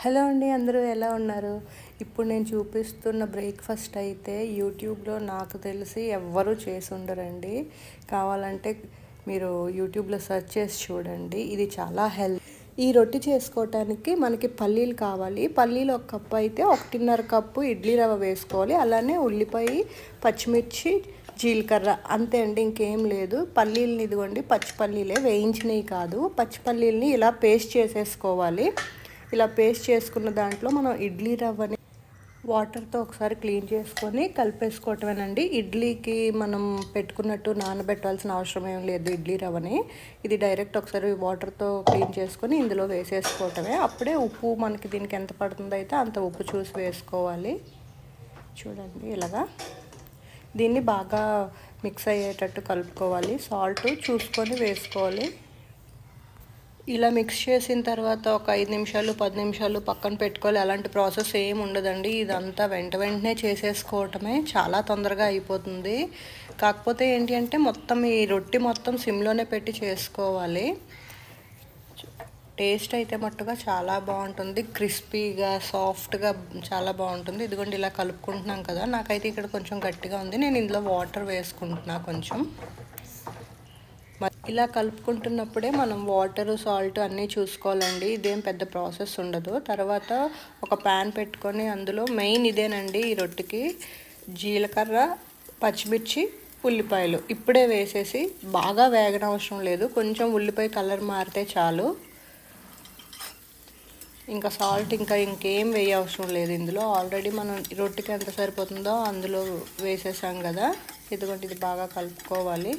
Hello అండి, అందరూ ఎలా ఉన్నారు? ఇప్పుడు నేను చూపిస్తున్న బ్రేక్ఫాస్ట్ అయితే యూట్యూబ్లో నాకు తెలిసి ఎవ్వరూ చేసి ఉండరండి. కావాలంటే మీరు యూట్యూబ్లో సెర్చ్ చేసి చూడండి. ఇది చాలా ఈ రొట్టె చేసుకోవటానికి మనకి పల్లీలు కావాలి. పల్లీలు ఒక కప్పు అయితే 1.5 కప్పు ఇడ్లీ రవ్వ వేసుకోవాలి. అలానే ఉల్లిపాయ, పచ్చిమిర్చి, జీలకర్ర అంతే అండి, ఇంకేం లేదు. పల్లీలని ఇదిగోండి, పచ్చి పల్లీలే, వేయించినవి కాదు. పచ్చి పల్లీలని ఇలా పేస్ట్ చేసేసుకోవాలి. ఇలా పేస్ట్ చేసుకున్న దాంట్లో మనం ఇడ్లీ రవ్వని వాటర్తో ఒకసారి క్లీన్ చేసుకొని కలిపేసుకోవటమేనండి. ఇడ్లీకి మనం పెట్టుకున్నట్టు నానబెట్టాల్సిన అవసరం ఏం లేదు ఇడ్లీ రవ్వని. ఇది డైరెక్ట్ ఒకసారి వాటర్తో క్లీన్ చేసుకొని ఇందులో వేసేసుకోవటమే. అప్పుడే ఉప్పు మనకి దీనికి ఎంత పడుతుందో అయితే అంత ఉప్పు చూసి వేసుకోవాలి. చూడండి, ఇలాగా దీన్ని బాగా మిక్స్ అయ్యేటట్టు కలుపుకోవాలి. సాల్ట్ చూసుకొని వేసుకోవాలి. ఇలా మిక్స్ చేసిన తర్వాత ఒక 5 నిమిషాలు 10 నిమిషాలు పక్కన పెట్టుకోవాలి. అలాంటి ప్రాసెస్ ఏమి ఉండదండి. ఇదంతా వెంటనే చేసేసుకోవటమే, చాలా తొందరగా అయిపోతుంది. కాకపోతే ఏంటి అంటే మొత్తం ఈ రొట్టె మొత్తం సిమ్లోనే పెట్టి చేసుకోవాలి. టేస్ట్ అయితే మట్టుగా చాలా బాగుంటుంది. క్రిస్పీగా సాఫ్ట్గా చాలా బాగుంటుంది. ఇదిగోండి, ఇలా కలుపుకుంటున్నాం కదా. నాకైతే ఇక్కడ కొంచెం గట్టిగా ఉంది. నేను ఇందులో వాటర్ వేసుకుంటున్నా కొంచెం. ఇలా కలుపుకుంటున్నప్పుడే మనం వాటర్, సాల్ట్ అన్నీ చూసుకోవాలండి. ఇదేం పెద్ద ప్రాసెస్ ఉండదు. తర్వాత ఒక ప్యాన్ పెట్టుకొని అందులో మెయిన్ ఇదేనండి ఈ రొట్టెకి, జీలకర్ర, పచ్చిమిర్చి, ఉల్లిపాయలు ఇప్పుడే వేసేసి బాగా వేగనవసరం లేదు. కొంచెం ఉల్లిపాయ కలర్ మారితే చాలు. ఇంకా సాల్ట్ ఇంకేం వేయవసరం లేదు ఇందులో. ఆల్రెడీ మనం రొట్టెకి ఎంత సరిపోతుందో అందులో వేసేసాం కదా. ఇదిగోండి, ఇది బాగా కలుపుకోవాలి.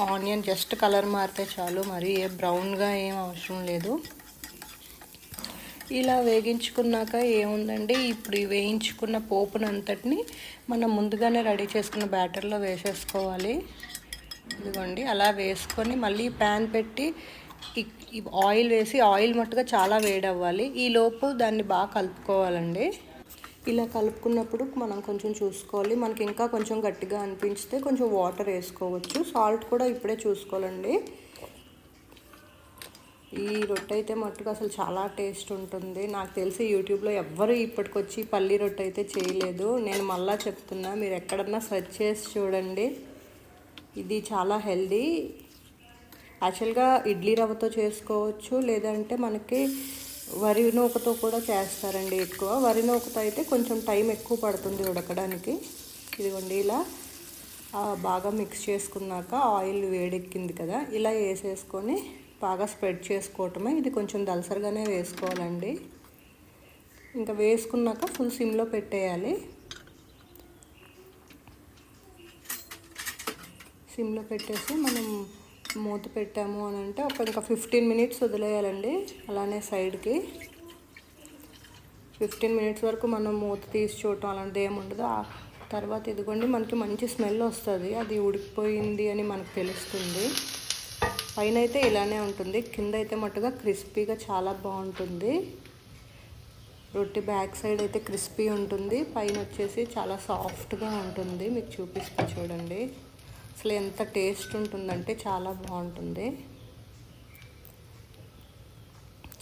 ఆనియన్ జస్ట్ కలర్ మారితే చాలు, మరి బ్రౌన్గా ఏం అవసరం లేదు. ఇలా వేగించుకున్నాక ఏముందండి, ఇప్పుడు ఈ వేయించుకున్న పోపునంతటిని మనం ముందుగానే రెడీ చేసుకున్న బ్యాటర్లో వేసేసుకోవాలి. ఇదిగోండి, అలా వేసుకొని మళ్ళీ ప్యాన్ పెట్టి ఆయిల్ వేసి, ఆయిల్ మట్టుగా చాలా వేడవ్వాలి. ఈలోపు దాన్ని బాగా కలుపుకోవాలండి. ఇలా కలుపుకున్నప్పుడు మనం కొంచెం చూసుకోవాలి. మనకి ఇంకా కొంచెం గట్టిగా అనిపిస్తే కొంచెం వాటర్ వేసుకోవచ్చు. సాల్ట్ కూడా ఇప్పుడే చూసుకోవాలండి. ఈ రొట్టె అయితే మట్టుగా అసలు చాలా టేస్ట్ ఉంటుంది. నాకు తెలిసి యూట్యూబ్లో ఎవ్వరు ఇప్పటికొచ్చి పల్లి రొట్టె అయితే చేయలేదు. నేను మళ్ళీ చెప్తున్నా, మీరు ఎక్కడన్నా సెర్చ్ చేసి చూడండి. ఇది చాలా హెల్దీ. యాక్చువల్గా ఇడ్లీ రవ్వతో చేసుకోవచ్చు, లేదంటే మనకి వరి నూకతో కూడా చేస్తారండి. ఎక్కువ వరి నూకతో అయితే కొంచెం టైం ఎక్కువ పడుతుంది ఉడకడానికి. ఇదిగోండి, ఇలా బాగా మిక్స్ చేసుకున్నాక ఆయిల్ వేడెక్కింది కదా, ఇలా వేసేసుకొని బాగా స్ప్రెడ్ చేసుకోవటమే. ఇది కొంచెం దలసరిగానే వేసుకోవాలండి. ఇంకా వేసుకున్నాక ఫుల్ సిమ్లో పెట్టేయాలి. సిమ్లో పెట్టేసి మనం మూత పెట్టాము అని అంటే ఇంకా 15 మినిట్స్ వదిలేయాలండి. అలానే సైడ్కి 15 మినిట్స్ వరకు మనం మూత తీసి చూడటం అలాంటిది ఏముండదు. ఆ తర్వాత ఇదిగోండి, మనకి మంచి స్మెల్ వస్తుంది. అది ఉడికిపోయింది అని మనకు తెలుస్తుంది. పైన అయితే ఇలానే ఉంటుంది, కింద అయితే మట్టుగా క్రిస్పీగా చాలా బాగుంటుంది. రొట్టె బ్యాక్ సైడ్ అయితే క్రిస్పీ ఉంటుంది, పైన వచ్చేసి చాలా సాఫ్ట్గా ఉంటుంది. మీకు చూపిస్తా చూడండి. అసలు ఎంత టేస్ట్ ఉంటుందంటే చాలా బాగుంటుంది.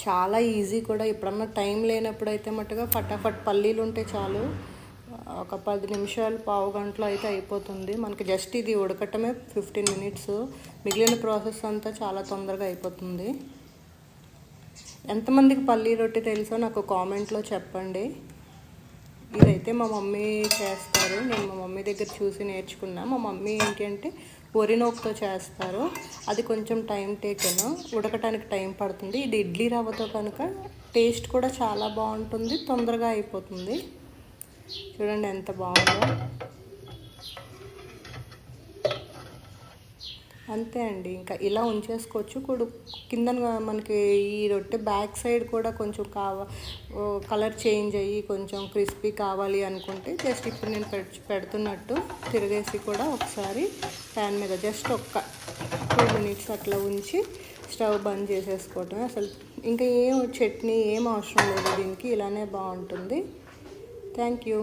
చాలా ఈజీ కూడా. ఎప్పుడన్నా టైం లేనప్పుడు అయితే మట్టుగా ఫటాఫట్ పల్లీలు ఉంటే చాలు, ఒక 10 నిమిషాలు, పావు గంటలో అయితే అయిపోతుంది మనకి. జస్ట్ ఇది ఉడకటమే 15 మినిట్స్. మిగిలిన ప్రాసెస్ అంతా చాలా తొందరగా అయిపోతుంది. ఎంతమందికి పల్లీ రొట్టె తెలుసో నాకు కామెంట్లో చెప్పండి. ఇదైతే మా మమ్మీ చేస్తారు. నేను మా మమ్మీ దగ్గర చూసి నేర్చుకున్నా. మా మమ్మీ ఏంటి అంటే వరి నూకతో చేస్తారు. అది కొంచెం టైం టేకెన్, ఉడకటానికి టైం పడుతుంది. ఇది ఇడ్లీ రవ్వతో కనుక టేస్ట్ కూడా చాలా బాగుంటుంది, తొందరగా అయిపోతుంది. చూడండి ఎంత బాగుందో. అంతే అండి, ఇంకా ఇలా ఉంచేసుకోవచ్చు. కింద మనకి ఈ రొట్టె బ్యాక్ సైడ్ కూడా కొంచెం కలర్ చేంజ్ అయ్యి కొంచెం క్రిస్పీ కావాలి అనుకుంటే జస్ట్ ఇప్పుడు నేను పెడుతున్నట్టు తిరిగేసి కూడా ఒకసారి ప్యాన్ మీద జస్ట్ ఒక 2 మినిట్స్ అట్లా ఉంచి స్టవ్ బంద్ చేసేసుకోవటం. అసలు ఇంకా ఏం చట్నీ ఏం అవసరం లేదు దీనికి, ఇలానే బాగుంటుంది. Thank you.